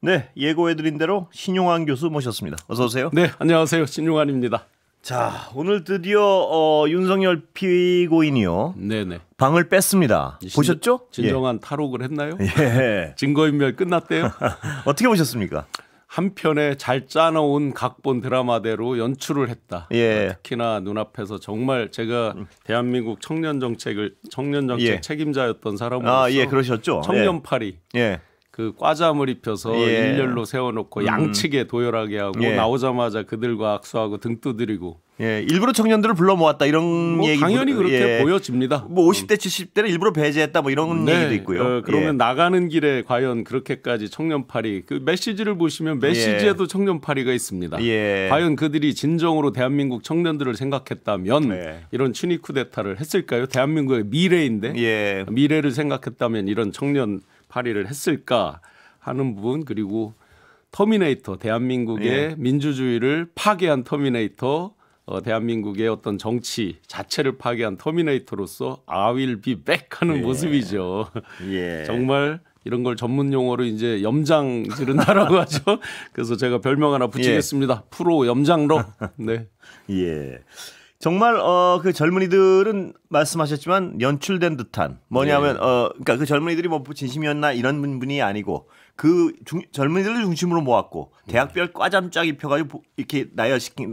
네, 예고해드린 대로 신용환 교수 모셨습니다. 어서 오세요. 네, 안녕하세요. 신용환입니다. 자, 오늘 드디어 윤석열 피고인이요. 네네. 방을 뺐습니다. 보셨죠? 진정한 탈옥을 했나요? 예. 증거인멸 끝났대요. 어떻게 보셨습니까? 한편에 잘 짜놓은 각본 드라마대로 연출을 했다. 예. 특히나 눈앞에서 정말 제가 대한민국 청년 정책 예. 책임자였던 사람으로서 예, 그러셨죠. 청년팔이 예. 그 과잠을 입혀서 예. 일렬로 세워놓고 양측에 도열하게 하고 예. 나오자마자 그들과 악수하고 등 두드리고. 예, 일부러 청년들을 불러 모았다 이런 얘기 당연히 그렇게 예. 보여집니다. 뭐 50대 70대를 일부러 배제했다 뭐 이런 얘기도 있고요. 그러면 예. 나가는 길에 과연 그렇게까지 청년팔이 그 메시지를 보시면 메시지에도 청년팔이가 있습니다. 예. 과연 그들이 진정으로 대한민국 청년들을 생각했다면 예. 이런 친위 쿠데타를 했을까요? 대한민국의 미래인데 예. 미래를 생각했다면 이런 청년팔이를 했을까 하는 부분, 그리고 터미네이터, 대한민국의 예. 민주주의를 파괴한 터미네이터, 대한민국의 어떤 정치 자체를 파괴한 터미네이터로서 I will be back 하는 예. 모습이죠. 예. 정말 이런 걸 전문 용어로 이제 염장 지른다라고 하죠. 그래서 제가 별명 하나 붙이겠습니다. 프로 염장로. 네. 예. 정말 그 젊은이들은 말씀하셨지만 연출된 듯한 뭐냐면 그러니까 그 젊은이들이 뭐 진심이었나 이런 분이 아니고 그 젊은이들을 중심으로 모았고 대학별 과잠 쫙 입혀가지고 이렇게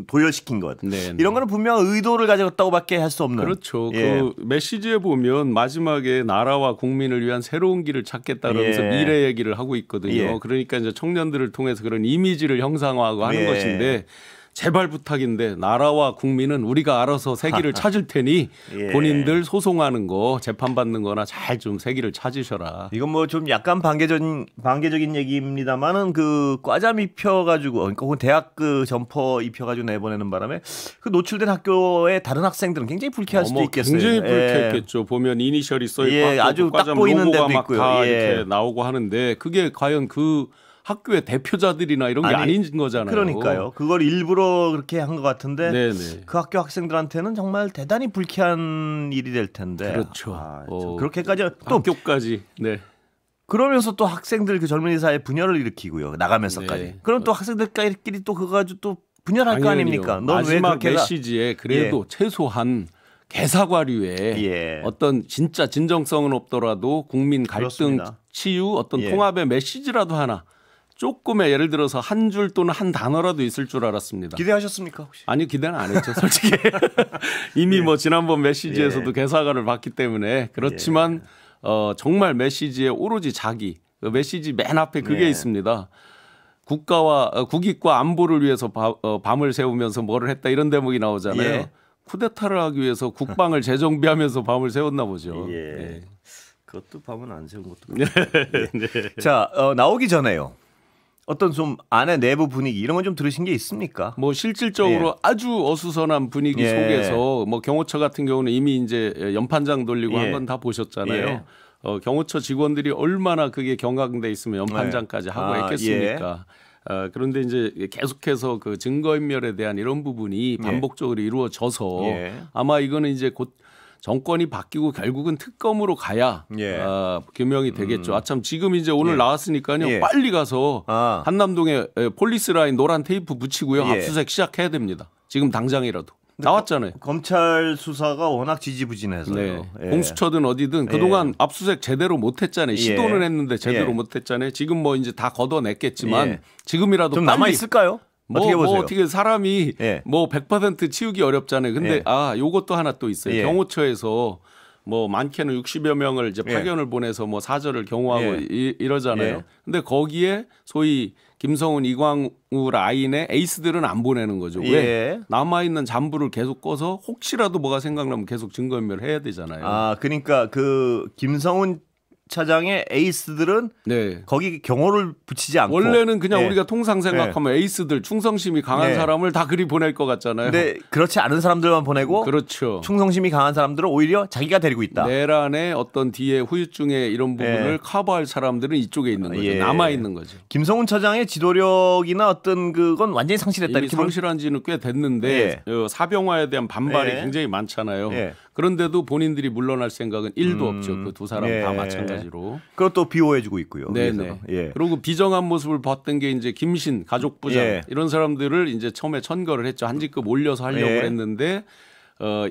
도열시킨 것 네, 이런 거는 분명 의도를 가졌다고밖에 할 수 없는. 그렇죠. 예. 그 메시지에 보면 마지막에 나라와 국민을 위한 새로운 길을 찾겠다면서 예. 미래 얘기를 하고 있거든요. 예. 그러니까 이제 청년들을 통해서 그런 이미지를 형상화하고 하는 예. 것인데, 제발 부탁인데 나라와 국민은 우리가 알아서 새 길을 찾을 테니 예. 본인들 소송하는 거 재판받는 거나 잘 좀 새 길을 찾으셔라. 이건 뭐 좀 약간 반개적인 얘기입니다만은 그 과잠 입혀가지고 그러니까 혹은 대학 그 점퍼 입혀가지고 내보내는 바람에 그 노출된 학교의 다른 학생들은 굉장히 불쾌할 수도 있겠어요. 굉장히 예. 불쾌했겠죠. 보면 이니셜이 써 있고 예, 아주 딱 보이는 로고가 데도 막 있고요. 다 예. 이렇게 나오고 하는데 그게 과연 그 학교의 대표자들이나 이런 게 아닌 거잖아요. 그러니까요. 그걸 일부러 그렇게 한 것 같은데 네네. 그 학교 학생들한테는 정말 대단히 불쾌한 일이 될 텐데. 그렇죠. 그렇게까지 또 학교까지. 네. 그러면서 또 학생들 그 젊은이 사이에 분열을 일으키고요. 나가면서까지. 네. 그럼 또 학생들끼리 또 그거 가지고 또 분열할 거 아닙니까? 마지막 메시지에 그래도 최소한 개사과류에 예. 어떤 진짜 진정성은 없더라도 국민 갈등 그렇습니다. 치유 어떤 예. 통합의 메시지라도 하나, 조금의 예를 들어서 한 줄 또는 한 단어라도 있을 줄 알았습니다. 기대하셨습니까 혹시? 아니, 기대는 안 했죠, 솔직히. 이미 뭐 지난번 메시지에서도 개사과를 봤기 때문에. 그렇지만 정말 메시지에 오로지 자기, 그 메시지 맨 앞에 그게 있습니다. 국익과 안보를 위해서 밤을 새우면서 뭐를 했다 이런 대목이 나오잖아요. 예. 쿠데타를 하기 위해서 국방을 재정비하면서 밤을 새웠나 보죠. 예. 그것도 밤은 안 새운 것도. 자, 나오기 전에요. 어떤 좀 안에 내부 분위기 이런 건 좀 들으신 게 있습니까? 뭐 실질적으로 아주 어수선한 분위기 속에서 뭐 경호처 같은 경우는 이미 이제 연판장 돌리고 한 건 다 보셨잖아요. 경호처 직원들이 얼마나 그게 경각돼 있으면 연판장까지 하고 했겠습니까? 그런데 이제 계속해서 그 증거인멸에 대한 이런 부분이 반복적으로 이루어져서 아마 이거는 이제 곧 정권이 바뀌고 결국은 특검으로 가야 규명이 되겠죠. 아참 지금 이제 오늘 나왔으니까요. 빨리 가서 한남동에 폴리스 라인 노란 테이프 붙이고요. 압수수색 시작해야 됩니다. 지금 당장이라도. 나왔잖아요. 검찰 수사가 워낙 지지부진해서요. 공수처든 어디든 그동안 압수수색 제대로 못했잖아요. 시도는 했는데 제대로 못했잖아요. 지금 뭐 이제 다 걷어냈겠지만 지금이라도 좀 빨리. 남아 있을까요? 어떻게 보세요? 어떻게 사람이 뭐 100% 치우기 어렵잖아요. 근데 요것도 하나 또 있어요. 경호처에서 뭐 많게는 60여 명을 이제 파견을 보내서 뭐 사절을 경호하고 이러잖아요. 근데 거기에 소위 김성훈, 이광우 라인의 에이스들은 안 보내는 거죠. 왜? 남아있는 잔부를 계속 꺼서 혹시라도 뭐가 생각나면 계속 증거인멸을 해야 되잖아요. 그러니까 그 김성훈 차장의 에이스들은 거기 경호를 붙이지 않고 원래는 그냥 우리가 통상 생각하면 에이스들 충성심이 강한 사람을 다 그리 보낼 것 같잖아요. 근데 그렇지 않은 사람들만 보내고 그렇죠. 충성심이 강한 사람들은 오히려 자기가 데리고 있다. 내란의 어떤 뒤에 후유증의 이런 부분을 커버할 사람들은 이쪽에 있는 거죠. 남아 있는 거죠. 김성훈 차장의 지도력이나 어떤 그건 완전히 상실했다. 이미 상실한 지는 꽤 됐는데 사병화에 대한 반발이 굉장히 많잖아요. 그런데도 본인들이 물러날 생각은 1도 없죠. 그 두 사람 예. 다 마찬가지로. 그것도 비호해주고 있고요. 네네. 예. 그리고 비정한 모습을 봤던 게 이제 김신 가족부장 예. 이런 사람들을 이제 처음에 천거를 했죠. 한 직급 올려서 하려고 예. 했는데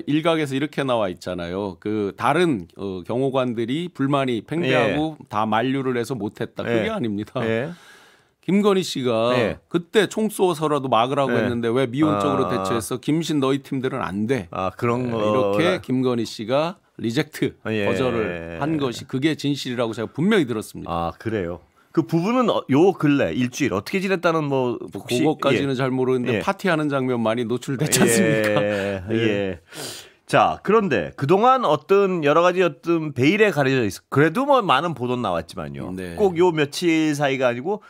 일각에서 이렇게 나와 있잖아요. 그 다른 경호관들이 불만이 팽배하고 다 만류를 해서 못했다. 그게 예. 아닙니다. 예. 김건희 씨가 예. 그때 총 쏘서라도 막으라고 예. 했는데 왜 미온적으로 대처해서 김신 너희 팀들은 안 돼. 그런 거 이렇게 김건희 씨가 리젝트 거절을 한 것이 그게 진실이라고 제가 분명히 들었습니다. 그래요. 그 부분은 요 근래 일주일 어떻게 지냈다는 뭐 혹시 그거까지는 잘 모르는데 파티하는 장면 많이 노출됐지 않습니까? 예. 자, 그런데 그동안 어떤 여러 가지 어떤 베일에 가려져 있어. 그래도 뭐 많은 보도 나왔지만요. 네. 꼭 요 며칠 사이가 아니고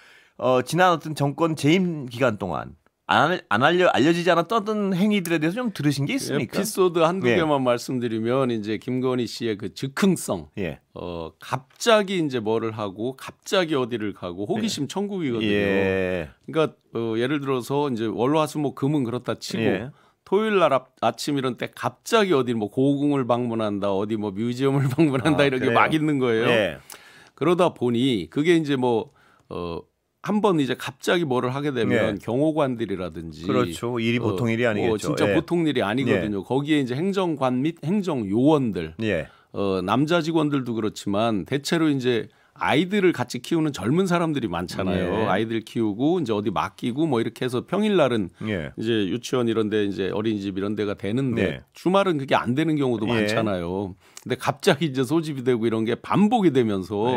지난 어떤 정권 재임 기간 동안 알려지지 않았던 어떤 행위들에 대해서 좀 들으신 게 있습니까? 에피소드 한두 개만 말씀드리면 이제 김건희 씨의 그 즉흥성. 갑자기 이제 뭐를 하고 갑자기 어디를 가고 호기심 천국이거든요. 그러니까 예를 들어서 이제 월화수목 금은 그렇다 치고 토요일 날 아침 이런 때 갑자기 어디 뭐 고궁을 방문한다, 어디 뭐 뮤지엄을 방문한다 이렇게 막 있는 거예요. 그러다 보니 그게 이제 뭐 한번 이제 갑자기 뭐를 하게 되면 경호관들이라든지 그렇죠. 일이 보통 일이 아니겠죠. 진짜 보통 일이 아니거든요. 거기에 이제 행정관 및 행정요원들, 남자 직원들도 그렇지만 대체로 이제 아이들을 같이 키우는 젊은 사람들이 많잖아요. 아이들 키우고 이제 어디 맡기고 뭐 이렇게 해서 평일날은 이제 유치원 이런데 이제 어린이집 이런 데가 되는데 주말은 그게 안 되는 경우도 많잖아요. 근데 갑자기 이제 소집이 되고 이런 게 반복이 되면서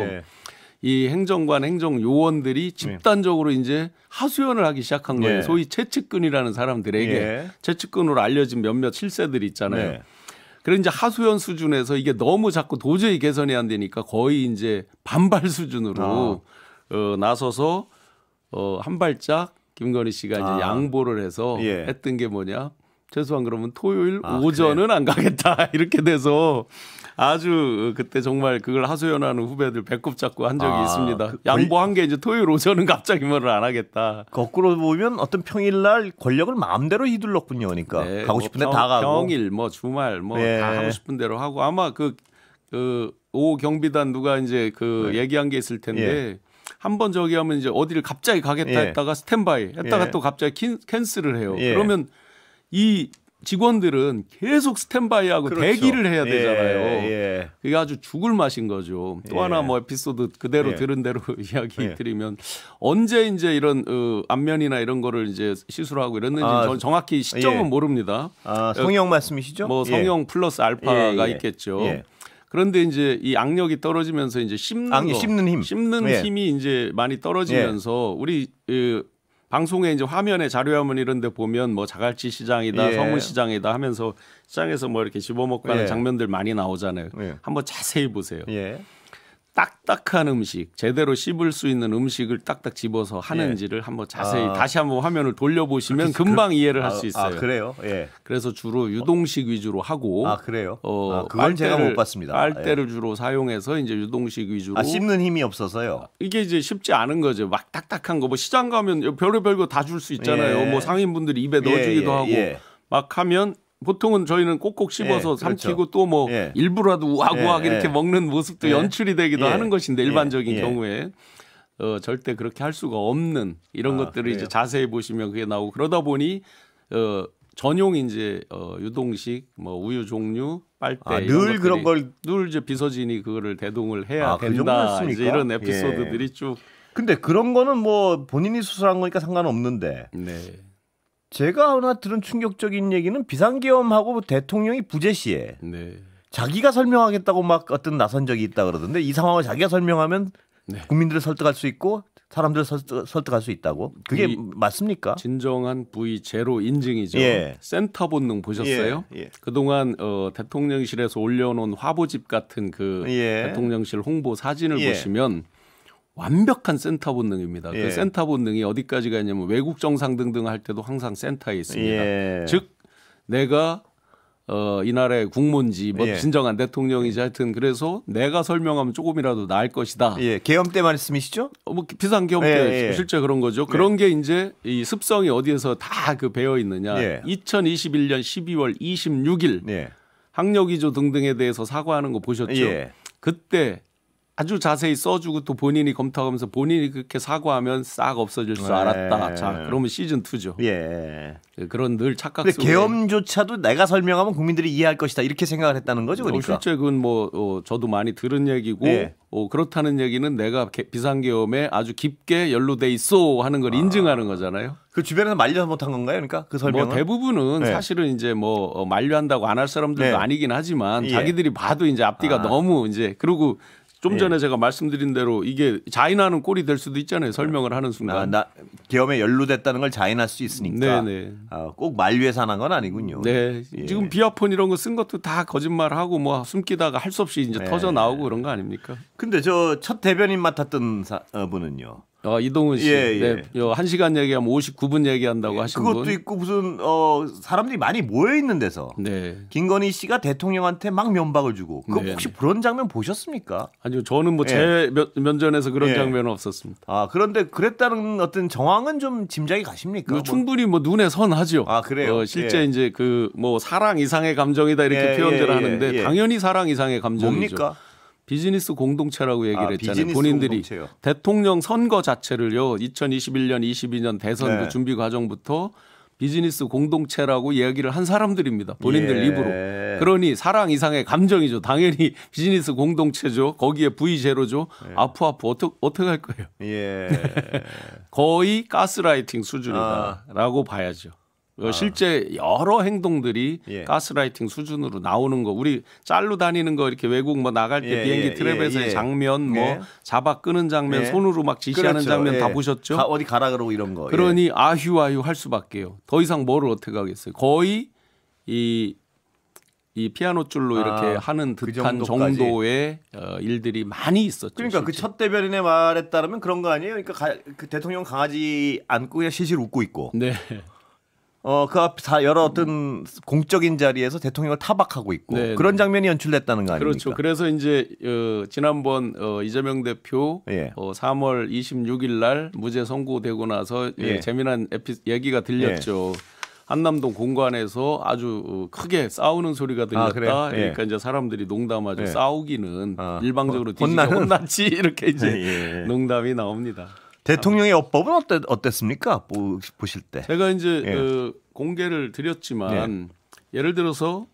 이 행정관, 행정요원들이 집단적으로 이제 하소연을 하기 시작한 거예요. 소위 최측근이라는 사람들에게 최측근으로 알려진 몇몇 실세들이 있잖아요. 그래 이제 하소연 수준에서 이게 너무 자꾸 도저히 개선이 안 되니까 거의 이제 반발 수준으로 나서서 한 발짝 김건희 씨가 이제 양보를 해서 했던 게 뭐냐? 최소한 그러면 토요일 오전은 안 가겠다 이렇게 돼서 아주 그때 정말 그걸 하소연하는 후배들 배꼽 잡고 한 적이 있습니다. 양보한 게 이제 토요일 오전은 갑자기 뭐를 안 하겠다. 거꾸로 보면 어떤 평일날 권력을 마음대로 휘둘렀군요. 그러니까 가고 싶은데 다 가고 평일 뭐 주말 뭐 다 하고 싶은 대로 하고 아마 오 경비단 누가 이제 얘기한 게 있을 텐데 한 번 저기 하면 이제 어디를 갑자기 가겠다 했다가 스탠바이 했다가 또 갑자기 캔슬을 해요. 그러면 이 직원들은 계속 스탠바이하고 대기를 해야 되잖아요. 그게 아주 죽을 맛인 거죠. 또 하나 뭐 에피소드 그대로 들은 대로 이야기 드리면 언제 이제 이런 안면이나 이런 거를 이제 시술하고 이랬는지 저는 정확히 시점은 모릅니다. 성형 말씀이시죠? 뭐 성형 플러스 알파가 있겠죠. 그런데 이제 이 악력이 떨어지면서 이제 씹는 힘이 이제 많이 떨어지면서 우리 방송에 이제 화면에 자료화면 이런 데 보면 뭐 자갈치 시장이다, 서문시장이다 하면서 시장에서 뭐 이렇게 집어먹고 하는 장면들 많이 나오잖아요. 한번 자세히 보세요. 딱딱한 음식, 제대로 씹을 수 있는 음식을 딱딱 집어서 하는지를 한번 자세히 다시 한번 화면을 돌려보시면 금방 이해를 할 수 있어요. 그래요? 그래서 주로 유동식 위주로 하고 그래요? 그건 제가 못 봤습니다. 빨대를 주로 사용해서 이제 유동식 위주로. 씹는 힘이 없어서요? 이게 이제 쉽지 않은 거죠. 막 딱딱한 거 뭐 시장 가면 별의별 거 다 줄 수 있잖아요. 뭐 상인분들이 입에 넣어주기도 하고 막 하면 보통은 저희는 꼭꼭 씹어서 삼키고 또 뭐 일부라도 우아우아 이렇게 먹는 모습도 연출이 되기도 하는 것인데 일반적인 경우에 절대 그렇게 할 수가 없는 이런 것들을 이제 자세히 보시면 그게 나오고 그러다 보니 전용 이제 유동식 뭐 우유 종류 빨대 늘 그런 걸 늘 이제 비서진이 그거를 대동을 해야 된다. 이제 이런 에피소드들이 쭉. 근데 그런 거는 뭐 본인이 수술한 거니까 상관없는데. 제가 하나 들은 충격적인 얘기는 비상계엄하고 대통령이 부재 시에 자기가 설명하겠다고 막 어떤 나선 적이 있다 그러던데 이 상황을 자기가 설명하면 국민들을 설득할 수 있고 사람들을 설득할 수 있다고 그게 맞습니까? 진정한 V0 인증이죠. 센터 본능 보셨어요? 그동안 대통령실에서 올려놓은 화보집 같은 그 대통령실 홍보 사진을 보시면 완벽한 센터 본능입니다. 그 센터 본능이 어디까지가 있냐면 외국 정상 등등 할 때도 항상 센터에 있습니다. 즉 내가 이 나라의 국문지 뭐 진정한 대통령이지 하여튼 그래서 내가 설명하면 조금이라도 나을 것이다. 계엄 때 말씀이시죠? 뭐 비상 계엄 때 실제 그런 거죠. 그런 게 이제 이 습성이 어디에서 다 그 배어 있느냐. 2021년 12월 26일 학력 위조 등등에 대해서 사과하는 거 보셨죠? 예. 그때 아주 자세히 써주고 또 본인이 검토하면서 본인이 그렇게 사과하면 싹 없어질 줄 알았다. 자, 그러면 시즌 2죠. 예. 그런 늘 착각 근데 속에. 계엄조차도 내가 설명하면 국민들이 이해할 것이다 이렇게 생각을 했다는 거죠, 그러니까. 실제 그건 뭐 저도 많이 들은 얘기고 예. 그렇다는 얘기는 내가 비상계엄에 아주 깊게 연루돼 있어 하는 걸 인증하는 거잖아요. 그 주변에서 말려 못한 건가요, 그러니까 그 설명은? 뭐 대부분은 예. 사실은 이제 뭐 만류한다고 안 할 사람들도 예. 아니긴 하지만 예. 자기들이 봐도 이제 앞뒤가 너무 이제 그리고 좀 전에 제가 말씀드린 대로 이게 자인하는 꼴이 될 수도 있잖아요. 설명을 하는 순간. 계엄에 연루됐다는 걸 자인할 수 있으니까. 네네. 꼭 만류해서 한 건 아니군요. 네. 예. 지금 비아폰 이런 거 쓴 것도 다 거짓말하고 뭐 숨기다가 할 수 없이 이제 터져 나오고 그런 거 아닙니까? 근데 저 첫 대변인 맡았던 분은요. 이동훈 씨. 예, 예. 네. 1시간 얘기하면 59분 얘기한다고 하신 그것도 분. 있고 무슨 사람들이 많이 모여 있는 데서 네. 김건희 씨가 대통령한테 막 면박을 주고 그 네. 혹시 그런 장면 보셨습니까? 아니요. 저는 뭐 제 면전에서 그런 예. 장면은 없었습니다. 그런데 그랬다는 어떤 정황은 좀 짐작이 가십니까? 뭐 충분히 뭐 눈에 선하죠. 그래요? 실제 예. 이제 그 뭐 사랑 이상의 감정이다 이렇게 예, 표현들을 예, 하는데 예. 당연히 사랑 이상의 감정이죠. 뭡니까? 비즈니스 공동체라고 얘기를 했잖아요. 비즈니스 본인들이 공동체요. 대통령 선거 자체를요. 2021년, 22년 대선 네. 그 준비 과정부터 비즈니스 공동체라고 이야기를 한 사람들입니다. 본인들 예. 입으로. 그러니 사랑 이상의 감정이죠. 당연히 비즈니스 공동체죠. 거기에 V0죠. 아프아프 어떻게 할 거예요? 예. 거의 가스라이팅 수준이다라고 봐야죠. 실제 여러 행동들이 예. 가스라이팅 수준으로 나오는 거. 우리 짤로 다니는 거 이렇게 외국 뭐 나갈 때 예, 비행기 예, 트랩에서의 예, 예. 장면 뭐 예. 잡아 끄는 장면 예. 손으로 막 지시하는 그렇죠. 장면 다 예. 보셨죠? 어디 가라 그러고 이런 거. 그러니 아휴 할 수밖에요. 더 이상 뭐를 어떻게 하겠어요. 거의 이 피아노 줄로 이렇게 하는 그 듯한 정도까지. 정도의 일들이 많이 있었죠. 그러니까 그 실제. 첫 대변인의 말에 따르면 그런 거 아니에요? 그러니까 그 대통령 강아지 안고 그냥 실실 웃고 있고. 네. 그 앞 여러 어떤 공적인 자리에서 대통령을 타박하고 있고 네, 그런 장면이 연출됐다는 거 아닙니까? 그렇죠. 그래서 이제 지난번 이재명 대표 예. 3월 26일 날 무죄 선고되고 나서 예. 재미난 얘기가 들렸죠. 한남동 공관에서 아주 크게 싸우는 소리가 들렸다. 그래요? 예. 그러니까 이제 사람들이 농담하죠. 예. 싸우기는 일방적으로 뒤지게 혼나는? 혼났지 이렇게 이제 예. 농담이 나옵니다. 대통령의 어법은 어땠습니까? 보실 때. 제가 이제 예. 공개를 드렸지만 예를 들어서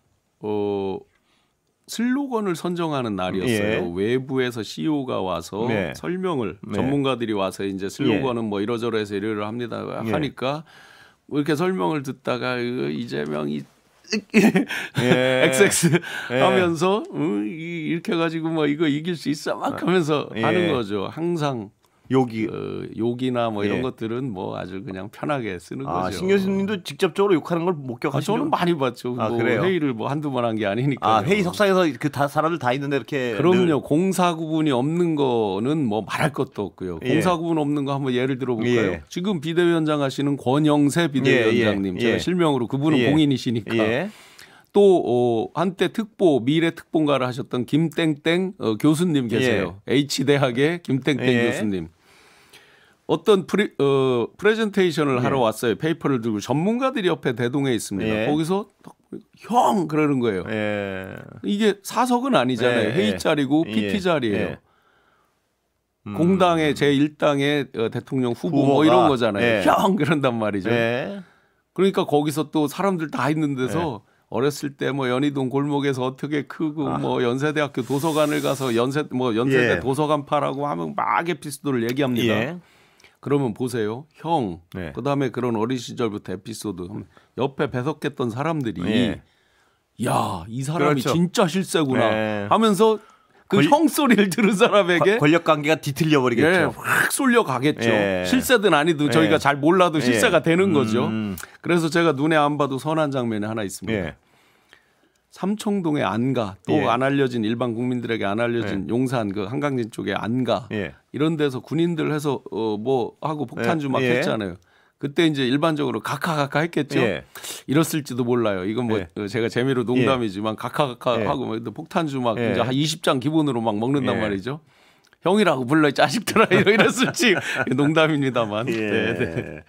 슬로건을 선정하는 날이었어요. 예. 외부에서 CEO가 와서 네. 설명을 네. 전문가들이 와서 이제 슬로건은 뭐 이러저러해서 이러이러 합니다. 예. 하니까 이렇게 설명을 듣다가 이재명이 예. XX 예. 하면서 이렇게 해가지고 뭐 이거 이길 수 있어 막 하면서 예. 하는 거죠. 항상 욕이. 욕이나 뭐 이런 예. 것들은 뭐 아주 그냥 편하게 쓰는 거죠. 신 교수님도 직접적으로 욕하는 걸 목격하시죠? 저는 많이 봤죠. 뭐 그래요? 회의를 뭐 한두 번 한 게 아니니까. 회의 석상에서 그 사람들 다 있는데 이렇게. 그럼요. 공사구분이 없는 거는 뭐 말할 것도 없고요. 예. 공사구분 없는 거 한번 예를 들어볼까요? 예. 지금 비대위원장 하시는 권영세 비대위원장님. 예. 제가 예. 실명으로 그분은 예. 공인이시니까. 예. 또 한때 미래 특보가를 하셨던 김땡땡 교수님 계세요. H대학의 김땡땡 예. 교수님. 어떤 프레젠테이션을 하러 왔어요. 페이퍼를 들고 전문가들이 옆에 대동해 있습니다. 예. 거기서 형 그러는 거예요. 예. 이게 사석은 아니잖아요. 예. 회의 자리고 예. PT 자리예요. 예. 공당의 제1당의 대통령 후보 뭐 후보가. 이런 거잖아요. 예. 형 그런단 말이죠. 예. 그러니까 거기서 또 사람들 다 있는 데서 어렸을 때 뭐 연희동 골목에서 어떻게 크고 뭐 연세대학교 도서관을 가서 연세대 예. 도서관 파라고 하면 막 에피소드를 얘기합니다. 예. 그러면 보세요. 형. 네. 그다음에 그런 어린 시절부터 에피소드. 옆에 배석했던 사람들이 예. 야, 이 사람이 그렇죠. 진짜 실세구나 네. 하면서 그 형 소리를 들은 사람에게 권력 관계가 뒤틀려 버리겠죠. 예, 확 쏠려 가겠죠. 예. 실세든 아니든 예. 저희가 잘 몰라도 실세가 예. 되는 거죠. 그래서 제가 눈에 안 봐도 선한 장면이 하나 있습니다. 예. 삼청동의 안가 또 예. 안 알려진 일반 국민들에게 안 알려진 예. 용산 그 한강진 쪽의 안가 예. 이런 데서 군인들 해서 뭐 하고 폭탄주 막 예. 했잖아요. 그때 이제 일반적으로 가카가카 했겠죠. 예. 이랬을지도 몰라요. 이건 뭐 제가 재미로 농담이지만 가카가카 예. 하고 뭐 폭탄주 막 예. 이제 한 20장 기본으로 막 먹는단 예. 말이죠. 형이라고 불러 이 자식들아 이랬을지 농담입니다만. 예. 네, 네.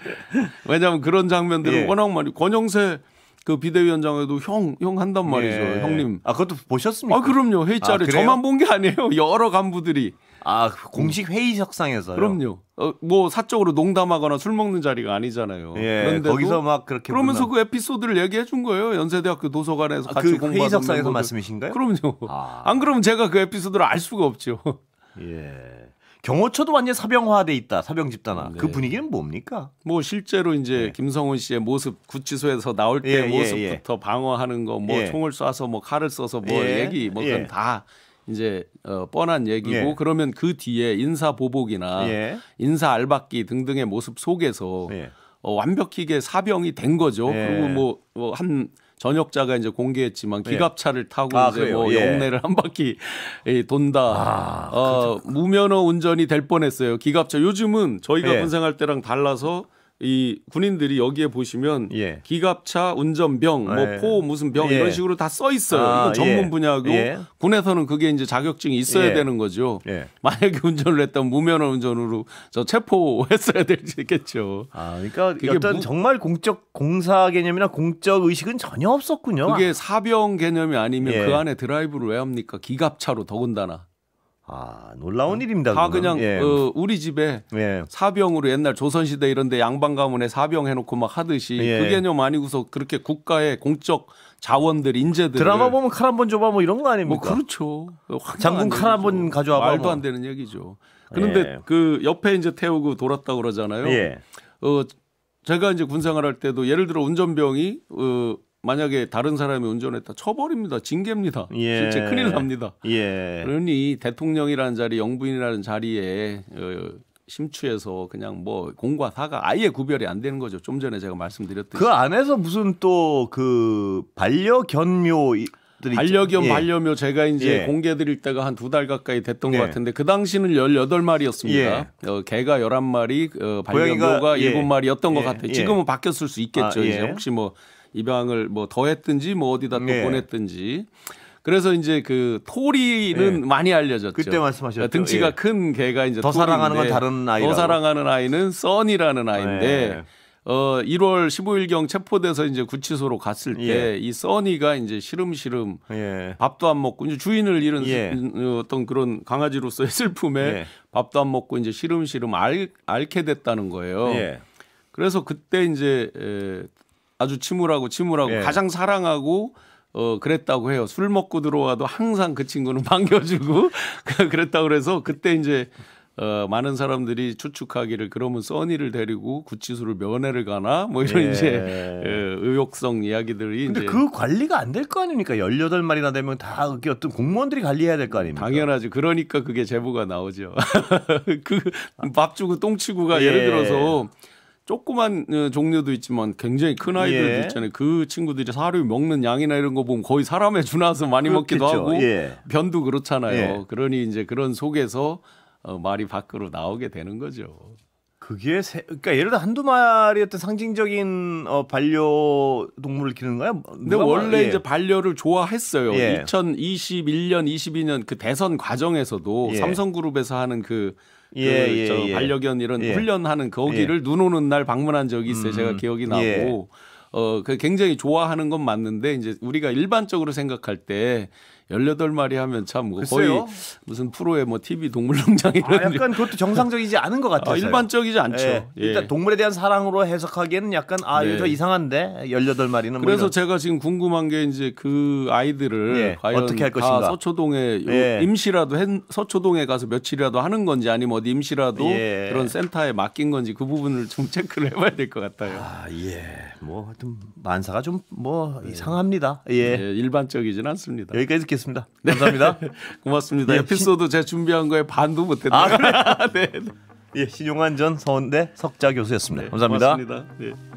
왜냐하면 그런 장면들은 예. 워낙 많이 권영세 그 비대위원장에도 형 한단 말이죠. 예. 형님. 아, 그것도 보셨습니까? 아, 그럼요. 회의 자료 저만 본 게 아니에요. 여러 간부들이. 아, 공식 회의석상에서요. 그럼요. 뭐 사적으로 농담하거나 술 먹는 자리가 아니잖아요. 예, 그런데도 거기서 막 그렇게 그러면서 그 에피소드를 얘기해 준 거예요. 연세대학교 도서관에서 같이 그 공부하던 회의석상에서 멤버들. 말씀이신가요? 그럼요. 안 그러면 제가 그 에피소드를 알 수가 없죠. 예. 경호처도 완전 사병화돼 있다. 사병 집단화. 네. 그 분위기는 뭡니까? 뭐 실제로 이제 김성훈 씨의 모습 구치소에서 나올 때 모습부터 방어하는 거, 뭐 총을 쏴서 뭐 칼을 써서 뭐 얘기, 뭐 그건 다 이제 뻔한 얘기고 그러면 그 뒤에 인사 보복이나 인사 알박기 등등의 모습 속에서 완벽하게 사병이 된 거죠. 그리고 뭐 한 전역자가 이제 공개했지만 기갑차를 타고 이제 그래요? 뭐 영내를 한 바퀴 돈다. 무면허 운전이 될 뻔했어요. 기갑차. 요즘은 저희가 군생할 때랑 달라서 이 군인들이 여기에 보시면 기갑차 운전병, 뭐 포 무슨 병 이런 식으로 다 써 있어요. 이건 전문 분야고 군에서는 그게 이제 자격증이 있어야 되는 거죠. 만약에 운전을 했다면 무면허 운전으로 저 체포했어야 되겠죠. 아, 그러니까 어떤 정말 공적 공사 개념이나 공적 의식은 전혀 없었군요. 그게 사병 개념이 아니면 그 안에 드라이브를 왜 합니까? 기갑차로 더군다나. 아, 놀라운 일입니다. 다 그냥 우리 집에 사병으로 옛날 조선시대 이런 데 양반 가문에 사병 해놓고 막 하듯이 그 개념 아니고서 그렇게 국가의 공적 자원들 인재들 드라마 보면 칼 한 번 줘봐 뭐 이런 거 아닙니까? 뭐 그렇죠. 장군 칼 한 번 가져와봐. 말도 안 되는 얘기죠. 그런데 그 옆에 이제 태우고 돌았다고 그러잖아요. 제가 이제 군생활할 때도 예를 들어 운전병이 만약에 다른 사람이 운전했다 쳐버립니다. 징계입니다. 실제 큰일 납니다. 그러니 대통령이라는 자리, 영부인이라는 자리에 심취해서 그냥 뭐 공과 사가 아예 구별이 안 되는 거죠. 좀 전에 제가 말씀드렸듯이. 그 안에서 무슨 또 그 반려견묘 반려견, 반려묘 제가 이제 공개 드릴 때가 한 2달 가까이 됐던 것 같은데 그 당시는 18마리였습니다. 개가 11마리, 반려묘가 7마리였던 것 같아요. 지금은 바뀌었을 수 있겠죠. 이제 혹시 뭐 입양을 뭐 더했든지 뭐 어디다 또 보냈든지. 그래서 이제 그 토리는 많이 알려졌죠. 그때 말씀하셨죠. 등치가 큰 개가 이제 더 사랑하는 건 다른 아이라고. 더 사랑하는 아이는 써니라는 아이인데 1월 15일경 체포돼서 이제 구치소로 갔을 때 이 써니가 이제 시름시름 밥도 안 먹고 이제 주인을 잃은 어떤 그런 강아지로서의 슬픔에 밥도 안 먹고 이제 시름시름 앓게 됐다는 거예요. 그래서 그때 이제 아주 침울하고 가장 사랑하고 그랬다고 해요. 술 먹고 들어와도 항상 그 친구는 반겨주고 그랬다고 그래서 그때 이제 많은 사람들이 추측하기를 그러면 써니를 데리고 구치소를 면회를 가나 뭐 이런 이제 의혹성 이야기들이 근데 이제 그 관리가 안 될 거 아닙니까? 18마리나 되면 다 그게 어떤 공무원들이 관리해야 될 거 아닙니까? 당연하죠. 그러니까 그게 제보가 나오죠. 그 밥 주고 똥 치고가 예를 들어서 조그만 종류도 있지만 굉장히 큰 아이들도 있잖아요. 그 친구들이 사료 먹는 양이나 이런 거 보면 거의 사람에 준해서 많이 먹기도 하고 변도 그렇잖아요. 그러니 이제 그런 속에서 말이 밖으로 나오게 되는 거죠. 그게 그러니까 예를 들어 한두 마리 어떤 상징적인 반려동물을 기르는 거야? 근데 원래 이제 반려를 좋아했어요. 2021년, 22년 그 대선 과정에서도 삼성그룹에서 하는 그 반려견 이런 훈련하는 거기를 눈 오는 날 방문한 적이 있어요. 제가 기억이 나고 그 굉장히 좋아하는 건 맞는데 이제 우리가 일반적으로 생각할 때 18마리 하면 참 거의 무슨 프로의 뭐 TV 동물농장 이런 약간 그것도 정상적이지 않은 것 같아요. 일반적이지 않죠. 일단 동물에 대한 사랑으로 해석하기에는 약간 이거 이상한데 18마리는 그래서 뭐 제가 지금 궁금한 게 이제 그 아이들을 과연 어떻게 할 것인가? 서초동에 임시라도 서초동에 가서 며칠이라도 하는 건지 아니면 어디 임시라도 그런 센터에 맡긴 건지 그 부분을 좀 체크를 해봐야 될 것 같아요. 뭐 하여튼 만사가 좀 뭐 이상합니다. 일반적이진 않습니다. 여기까지 듣겠습니다. 감사합니다. 고맙습니다. 에피소드 제가 준비한 거에 반도 못했네요. 신용환 전 서원대 석좌 교수였습니다. 감사합니다. 고맙습니다.